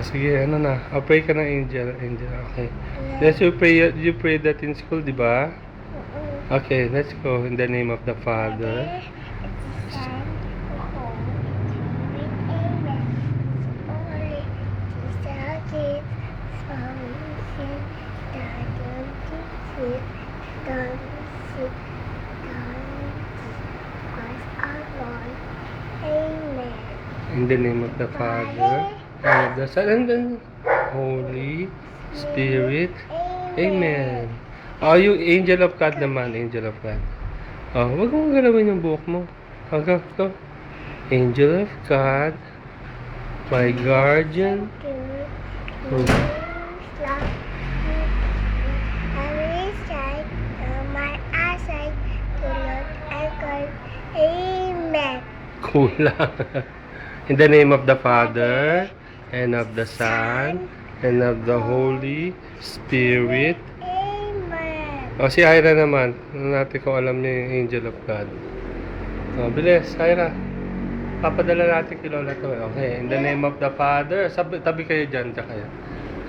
Sige, ano na. Pray ka na, Angel. Angel, okay. Let's you pray that in school, di ba? Okay, let's go. In the name of the Father. In the name of the Father, and of the Son, and the Holy Spirit. Amen. Oh, yung angel of God naman, angel of God. Oh, wag mong galawin yung buhok mo. Hanggang to. Angel of God, my guardian. Amen. Kulang. In the name of the Father, and of the Son, and of the Holy Spirit. Amen. O, si Ira naman. Ano natin kung alam niya yung angel of God. O, bilis, Ira. Papadala natin kay Lola to. Okay, in the name of the Father. Tabi kayo dyan, kayo.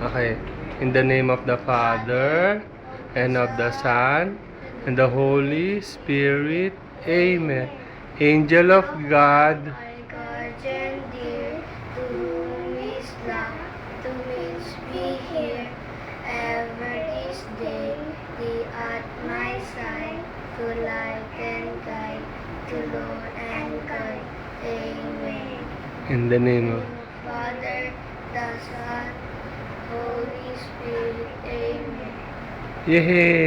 Okay, in the name of the Father, and of the Son, and the Holy Spirit. Amen. Angel of God, My guardian dear, to whom is love, to which be here, ever this day, thee at my side, to light and guide, to Lord and guide. Amen. in the name of Father, the Son, Holy Spirit. Amen. Yay!